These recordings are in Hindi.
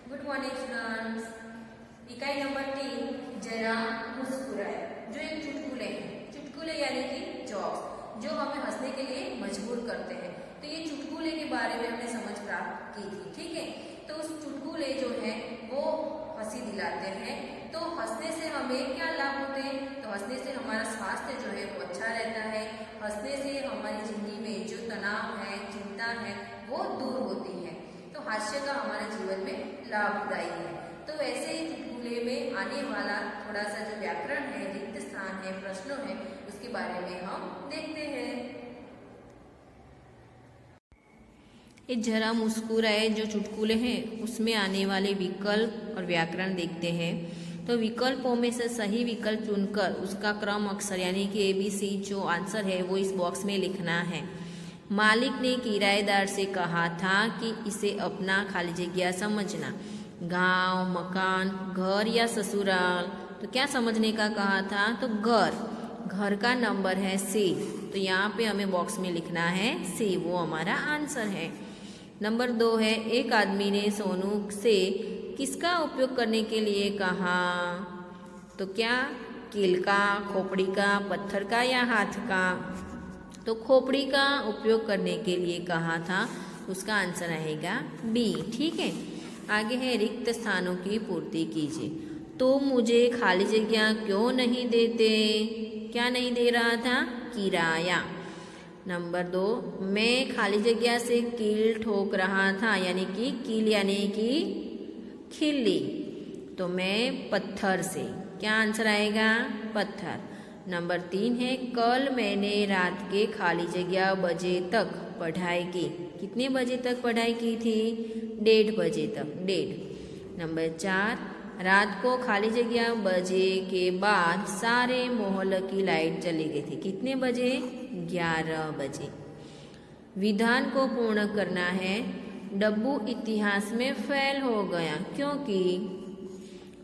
Good morning students. इकाई नंबर 3 जरा मुस्कुराए जो एक चुटकुले है। चुटकुले यानी कि जोक्स जो हमें हंसने के लिए मजबूर करते हैं। तो ये चुटकुले के बारे में हमने समझ प्राप्त की थी, ठीक है। तो उस चुटकुले जो है वो हंसी दिलाते हैं। तो हंसने से हमें क्या लाभ होते हैं? तो हंसने से हमारा स्वास्थ्य जो है वो अच्छा रहता है। हंसने से हमारी जिंदगी में जो तनाव है, चिंता है, वो दूर होती है। तो हास्य का हमारे जीवन में लाभदायी है। तो वैसे ही चुटकुले में आने वाला थोड़ा सा जो व्याकरण है, रिक्त स्थान है, प्रश्नों है, उसके बारे में हम देखते हैं। ये जरा मुस्कुराए जो चुटकुले हैं उसमें आने वाले विकल्प और व्याकरण देखते हैं। तो विकल्पों में से सही विकल्प चुनकर उसका क्रम अक्षर यानी कि ABC जो आंसर है वो इस बॉक्स में लिखना है। मालिक ने किराएदार से कहा था कि इसे अपना खाली जगह समझना। गांव, मकान, घर या ससुराल। तो क्या समझने का कहा था? तो घर का नंबर है C। तो यहाँ पे हमें बॉक्स में लिखना है C, वो हमारा आंसर है। नंबर 2 है एक आदमी ने सोनू से किसका उपयोग करने के लिए कहा? तो क्या कील का, खोपड़ी का, पत्थर का या हाथ का? तो खोपड़ी का उपयोग करने के लिए कहा था, उसका आंसर आएगा B, ठीक है। आगे है रिक्त स्थानों की पूर्ति कीजिए। तो मुझे खाली जगह क्यों नहीं देते? क्या नहीं दे रहा था? किराया। नंबर 2 मैं खाली जगह से कील ठोक रहा था, यानी कि कील यानी कि खिल्ली। तो मैं पत्थर से। क्या आंसर आएगा? पत्थर। नंबर 3 है कल मैंने रात के खाली जगह बजे तक पढ़ाई की। कितने बजे तक पढ़ाई की थी? 1:30 बजे तक, 1:30। नंबर 4 रात को खाली जगह बजे के बाद सारे मोहल्ले की लाइट चली गई थी। कितने बजे? 11 बजे। विधान को पूर्ण करना है। डब्बू इतिहास में फेल हो गया क्योंकि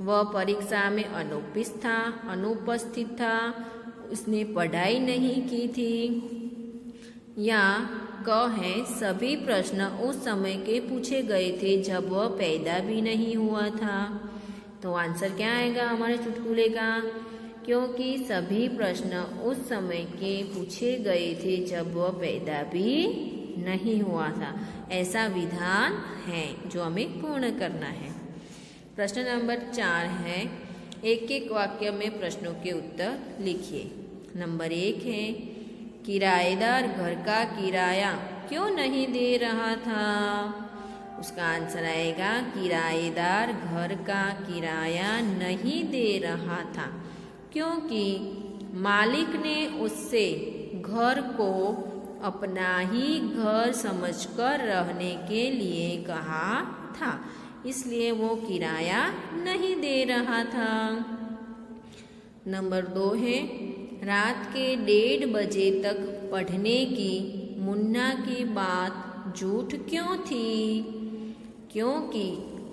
वह परीक्षा में अनुपस्थित था, उसने पढ़ाई नहीं की थी। या क है सभी प्रश्न उस समय के पूछे गए थे जब वह पैदा भी नहीं हुआ था। तो आंसर क्या आएगा हमारे चुटकुले का? क्योंकि सभी प्रश्न उस समय के पूछे गए थे जब वह पैदा भी नहीं हुआ था। ऐसा विधान है जो हमें पूर्ण करना है। प्रश्न नंबर 4 है एक एक वाक्य में प्रश्नों के उत्तर लिखिए। नंबर 1 है किराएदार घर का किराया क्यों नहीं दे रहा था? उसका आंसर आएगा किराएदार घर का किराया नहीं दे रहा था क्योंकि मालिक ने उससे घर को अपना ही घर समझकर रहने के लिए कहा था, इसलिए वो किराया नहीं दे रहा था। नंबर 2 है रात के 1:30 बजे तक पढ़ने की मुन्ना की बात झूठ क्यों थी? क्योंकि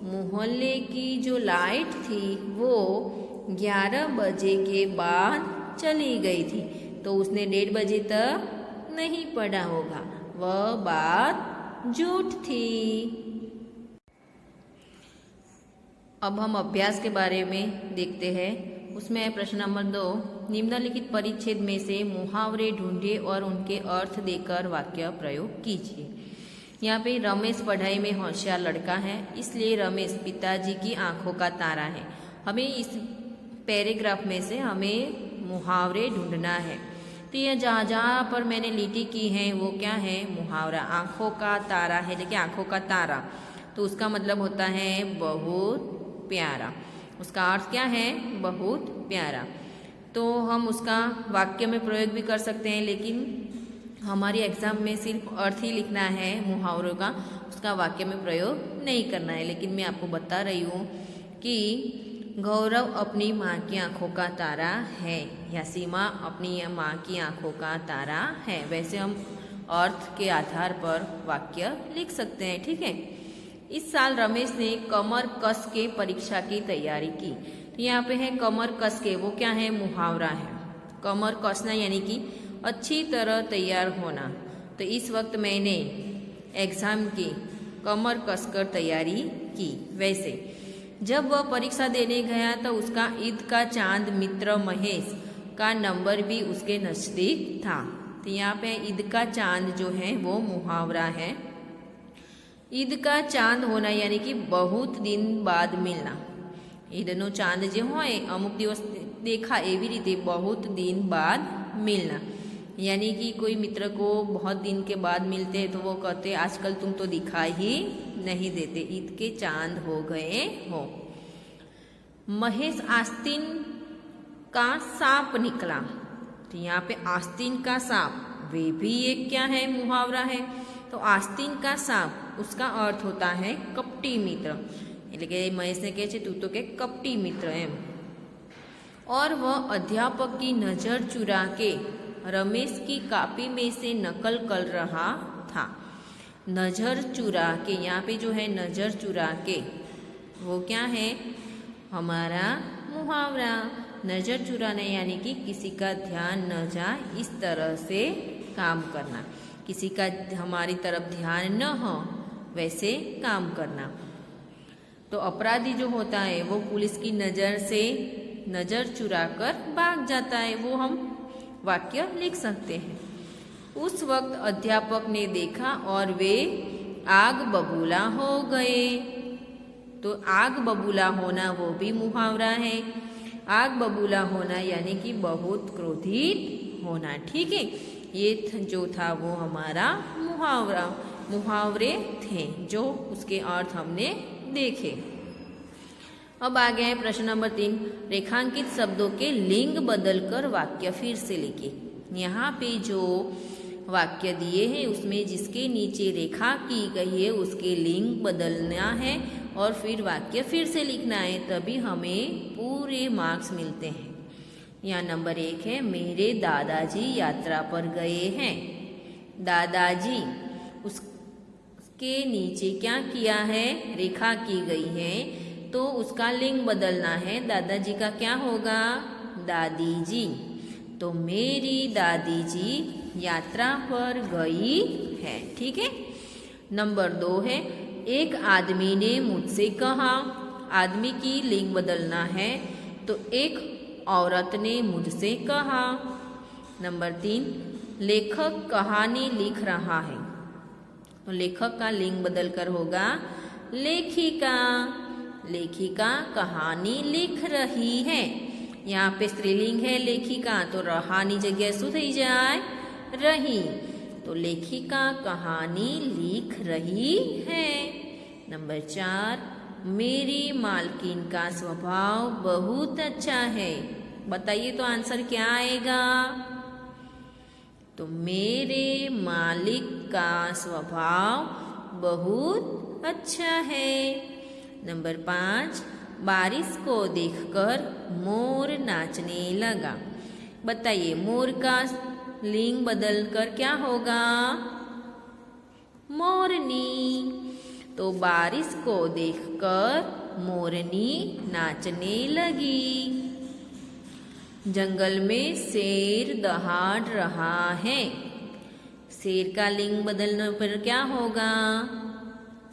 मोहल्ले की जो लाइट थी वो 11 बजे के बाद चली गई थी, तो उसने 1:30 बजे तक नहीं पढ़ा होगा, वह बात झूठ थी। अब हम अभ्यास के बारे में देखते हैं। उसमें है प्रश्न नंबर 2 निम्नलिखित परिच्छेद में से मुहावरे ढूंढिए और उनके अर्थ देकर वाक्य प्रयोग कीजिए। यहाँ पे रमेश पढ़ाई में होशियार लड़का है, इसलिए रमेश पिताजी की आंखों का तारा है। हमें इस पैराग्राफ में से हमें मुहावरे ढूंढना है। तो यह जहाँ जहाँ पर मैंने लिटी की है वो क्या है? मुहावरा। आंखों का तारा है, देखिए आंखों का तारा, तो उसका मतलब होता है बहुत प्यारा। उसका अर्थ क्या है? बहुत प्यारा। तो हम उसका वाक्य में प्रयोग भी कर सकते हैं, लेकिन हमारी एग्जाम में सिर्फ अर्थ ही लिखना है मुहावरों का, उसका वाक्य में प्रयोग नहीं करना है। लेकिन मैं आपको बता रही हूँ कि गौरव अपनी माँ की आंखों का तारा है या सीमा अपनी माँ की आंखों का तारा है। वैसे हम अर्थ के आधार पर वाक्य लिख सकते हैं, ठीक है। इस साल रमेश ने कमर कस के परीक्षा की तैयारी की। तो यहाँ पे है कमर कस के, वो क्या है? मुहावरा है। कमर कसना यानी कि अच्छी तरह तैयार होना। तो इस वक्त मैंने एग्ज़ाम की कमर कसकर तैयारी की। वैसे जब वह परीक्षा देने गया तो उसका ईद का चांद मित्र महेश का नंबर भी उसके नज़दीक था। तो यहाँ पे ईद का चांद जो है वो मुहावरा है। ईद का चांद होना यानी कि बहुत दिन बाद मिलना। ईदनो चांद जो होय अमुक दिवस देखा एवी रीते बहुत दिन बाद मिलना, यानी कि कोई मित्र को बहुत दिन के बाद मिलते हैं तो वो कहते आजकल तुम तो दिखाई ही नहीं देते, ईद के चांद हो गए हो। महेश आस्तीन का सांप निकला। तो यहाँ पे आस्तीन का सांप वे भी एक क्या है मुहावरा है। तो आस्तीन का सांप उसका अर्थ होता है कपटी मित्र, એટલે કે મહેશને કહે છે તું તો કે કપટી મિત્ર એમ। और वह अध्यापक की नज़र चुरा के रमेश की कॉपी में से नकल कर रहा था। नज़र चुरा के, यहाँ पे जो है नज़र चुरा के वो क्या है हमारा मुहावरा। नज़र चुराना यानी कि किसी का ध्यान न जाए इस तरह से काम करना, किसी का हमारी तरफ ध्यान न हो वैसे काम करना। तो अपराधी जो होता है वो पुलिस की नज़र से नज़र चुराकर भाग जाता है, वो हम वाक्य लिख सकते हैं। उस वक्त अध्यापक ने देखा और वे आग बबूला हो गए। तो आग बबूला होना वो भी मुहावरा है। आग बबूला होना यानी कि बहुत क्रोधित होना। ठीक है, ये जो था वो हमारा मुहावरे थे जो उसके अर्थ हमने देखे। अब आ गया है प्रश्न नंबर 3। रेखांकित शब्दों के लिंग बदलकर वाक्य फिर से लिखिए। यहाँ पे जो वाक्य दिए हैं उसमें जिसके नीचे रेखा की गई है उसके लिंग बदलना है और फिर वाक्य फिर से लिखना है, तभी हमें पूरे मार्क्स मिलते हैं। यहाँ नंबर 1 है मेरे दादाजी यात्रा पर गए हैं। दादाजी उसके नीचे क्या किया है रेखा की गई है तो उसका लिंग बदलना है। दादाजी का क्या होगा दादी जी। तो मेरी दादी जी यात्रा पर गई है। ठीक है। नंबर 2 है एक आदमी ने मुझसे कहा। आदमी की लिंग बदलना है तो एक औरत ने मुझसे कहा। नंबर 3 लेखक कहानी लिख रहा है तो लेखक का लिंग बदलकर होगा लेखिका। लेखिका कहानी लिख रही है। यहाँ पे स्त्रीलिंग है लेखिका तो रहानी जगह शू थी जाए रही। तो लेखिका कहानी लिख रही है। नंबर 4 मेरी मालकिन का स्वभाव बहुत अच्छा है। बताइए तो आंसर क्या आएगा। तो मेरे मालिक का स्वभाव बहुत अच्छा है। नंबर 5 बारिश को देखकर मोर नाचने लगा। बताइए मोर का लिंग बदलकर क्या होगा मोरनी। तो बारिश को देखकर मोरनी नाचने लगी। जंगल में शेर दहाड़ रहा है। शेर का लिंग बदलने पर क्या होगा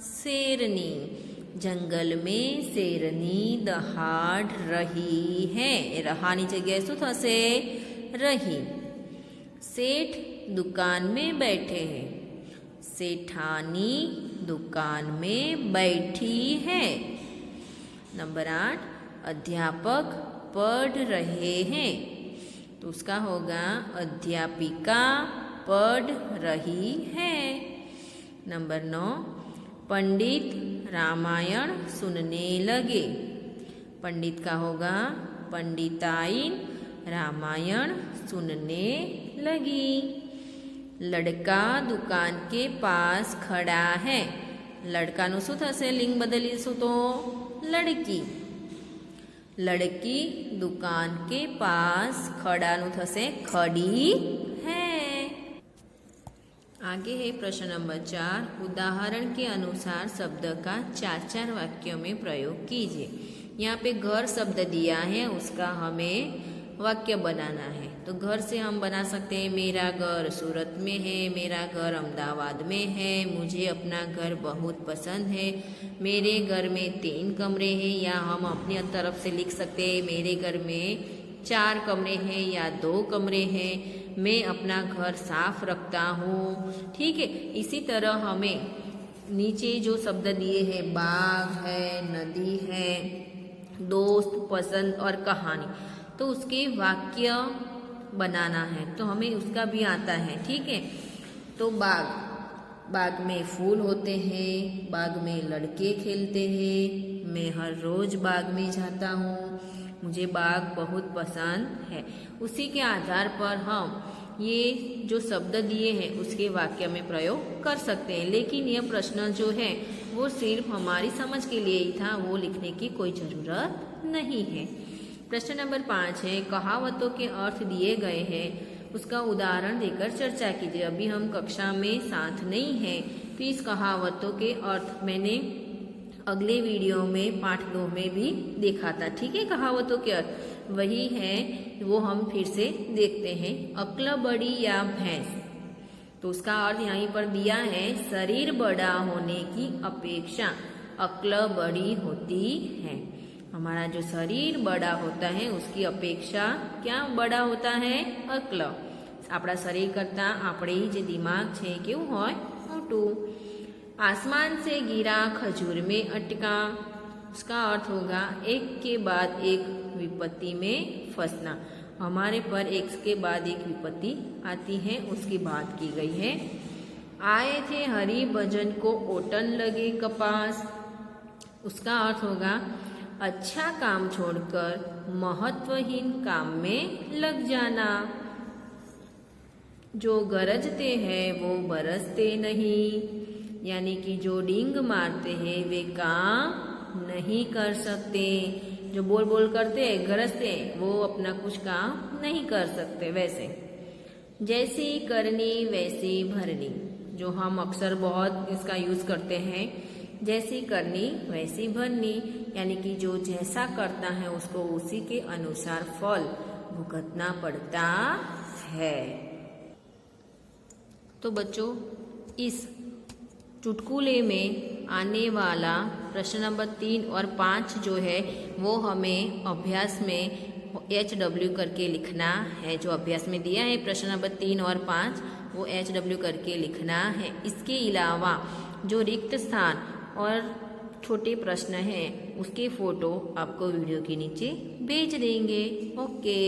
शेरनी। जंगल में शेरनी दहाड़ रही है। रहानी जगह शू थशे रही। सेठ दुकान में बैठे हैं। सेठानी दुकान में बैठी है। नंबर 8 अध्यापक पढ़ रहे हैं तो उसका होगा अध्यापिका पढ़ रही है। नंबर 9 पंडित रामायण सुनने लगे। पंडित का होगा पंडिताइन रामायण सुनने लगी। लड़का दुकान के पास खड़ा है। लड़का नु शू थशे लिंग बदलीशू तो लड़की। लड़की दुकान के पास खड़ा नु थशे खड़ी है। आगे है प्रश्न नंबर 4। उदाहरण के अनुसार शब्द का 4 वाक्यों में प्रयोग कीजिए। यहाँ पे घर शब्द दिया है उसका हमें वाक्य बनाना है। तो घर से हम बना सकते हैं मेरा घर सूरत में है, मेरा घर अहमदाबाद में है, मुझे अपना घर बहुत पसंद है, मेरे घर में 3 कमरे हैं, या हम अपनी तरफ से लिख सकते हैं मेरे घर में 4 कमरे हैं या 2 कमरे हैं, मैं अपना घर साफ रखता हूँ। ठीक है, इसी तरह हमें नीचे जो शब्द दिए हैं बाग है, नदी है, दोस्त, पसंद और कहानी, तो उसके वाक्य बनाना है, तो हमें उसका भी आता है। ठीक है, तो बाग में फूल होते हैं, बाग में लड़के खेलते हैं, मैं हर रोज बाग में जाता हूँ, मुझे बाग बहुत पसंद है। उसी के आधार पर हम ये जो शब्द दिए हैं उसके वाक्य में प्रयोग कर सकते हैं। लेकिन यह प्रश्न जो है वो सिर्फ हमारी समझ के लिए ही था, वो लिखने की कोई ज़रूरत नहीं है। प्रश्न नंबर 5 है, कहावतों के अर्थ दिए गए हैं, उसका उदाहरण देकर चर्चा कीजिए। अभी हम कक्षा में साथ नहीं हैं, तो इस कहावतों के अर्थ मैंने अगले वीडियो में पाठ 2 में भी देखा था। ठीक है, कहावतों के अर्थ वही है, वो हम फिर से देखते हैं। अक्ल बड़ी या भैंस, तो उसका अर्थ यहीं पर दिया है, शरीर बड़ा होने की अपेक्षा अक्ल बड़ी होती है। हमारा जो शरीर बड़ा होता है उसकी अपेक्षा क्या बड़ा होता है? अक्ल। આપણા શરીર કરતાં આપણે જે દિમાગ છે કેવું હોય? મોટું। आसमान से गिरा खजूर में अटका, उसका अर्थ होगा एक के बाद एक विपत्ति में फंसना। हमारे पर एक के बाद एक विपत्ति आती है, उसकी बात की गई है। आए थे हरि भजन को ओटन लगे कपास, उसका अर्थ होगा अच्छा काम छोड़कर महत्वहीन काम में लग जाना। जो गरजते हैं वो बरसते नहीं, यानी कि जो डींग मारते हैं वे काम नहीं कर सकते। जो बोल बोल करते हैं, गरजते हैं, वो अपना कुछ काम नहीं कर सकते। वैसे जैसी करनी वैसी भरनी, जो हम अक्सर बहुत इसका यूज करते हैं, जैसी करनी वैसी भरनी, यानी कि जो जैसा करता है उसको उसी के अनुसार फल भुगतना पड़ता है। तो बच्चों, इस चुटकुले में आने वाला प्रश्न नंबर 3 और 5 जो है वो हमें अभ्यास में HW करके लिखना है। जो अभ्यास में दिया है प्रश्न नंबर 3 और 5 वो HW करके लिखना है। इसके अलावा जो रिक्त स्थान और छोटे प्रश्न हैं उसके फोटो आपको वीडियो के नीचे भेज देंगे। ओके।